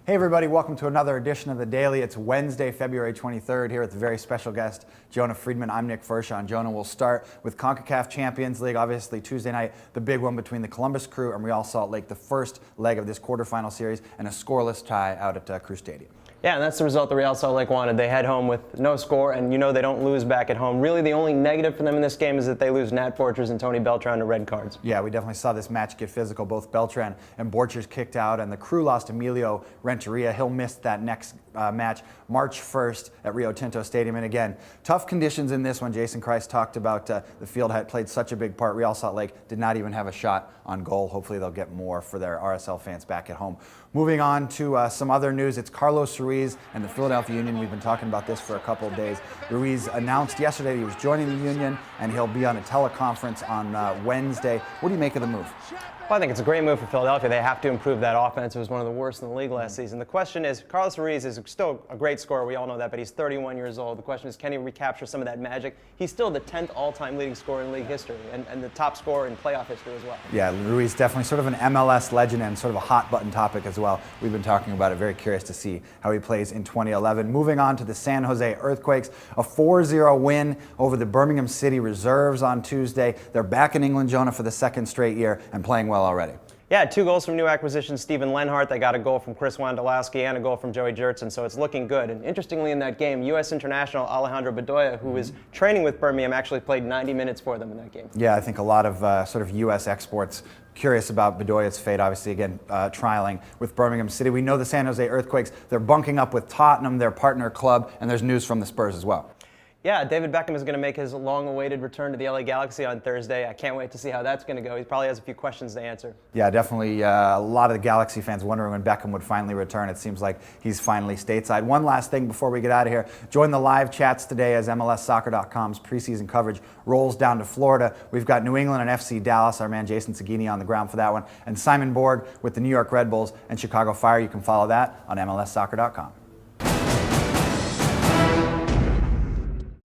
Hey everybody, welcome to another edition of The Daily. It's Wednesday, February 23rd here with a very special guest, Jonah Friedman. I'm Nick Fershon. Jonah will start with CONCACAF Champions League, obviously Tuesday night, the big one between the Columbus Crew and Real Salt Lake, the first leg of this quarterfinal series, and a scoreless tie out at Crew Stadium. Yeah, and that's the result the Real Salt Lake wanted. They head home with no score, and you know they don't lose back at home. Really, the only negative for them in this game is that they lose Nat Borchers and Tony Beltran to red cards. Yeah, we definitely saw this match get physical. Both Beltran and Borchers kicked out, and the Crew lost Emilio Renteria. He'll miss that next match, March 1st at Rio Tinto Stadium. And again, tough conditions in this one. Jason Christ talked about the field had played such a big part. Real Salt Lake did not even have a shot on goal. Hopefully they'll get more for their RSL fans back at home. Moving on to some other news, it's Carlos Ruiz and the Philadelphia Union. We've been talking about this for a couple of days. Ruiz announced yesterday that he was joining the Union, and he'll be on a teleconference on Wednesday. What do you make of the move? Well, I think it's a great move for Philadelphia. They have to improve that offense. It was one of the worst in the league last season. The question is, Carlos Ruiz is still a great scorer. We all know that, but he's 31 years old. The question is, can he recapture some of that magic? He's still the 10th all-time leading scorer in league history and the top scorer in playoff history as well. Yeah, Ruiz definitely sort of an MLS legend and sort of a hot-button topic as well. We've been talking about it. Very curious to see how he plays in 2011. Moving on to the San Jose Earthquakes, a 4-0 win over the Birmingham City Reserves on Tuesday. They're back in England, Jonah, for the second straight year and playing well already. Yeah, 2 goals from new acquisition Steven Lenhart. They got a goal from Chris Wondolowski and a goal from Joey Jurtson, so it's looking good. And interestingly, in that game, U.S. international Alejandro Bedoya, who was training with Birmingham, actually played 90 minutes for them in that game. Yeah, I think a lot of sort of U.S. exports curious about Bedoya's fate, obviously, again, trialing with Birmingham City. We know the San Jose Earthquakes, they're bunking up with Tottenham, their partner club, and there's news from the Spurs as well. Yeah, David Beckham is going to make his long-awaited return to the LA Galaxy on Thursday. I can't wait to see how that's going to go. He probably has a few questions to answer. Yeah, definitely a lot of the Galaxy fans wondering when Beckham would finally return. It seems like he's finally stateside. One last thing before we get out of here. Join the live chats today as MLSsoccer.com's preseason coverage rolls down to Florida. We've got New England and FC Dallas, our man Jason Seguini on the ground for that one, and Simon Borg with the New York Red Bulls and Chicago Fire. You can follow that on MLSsoccer.com.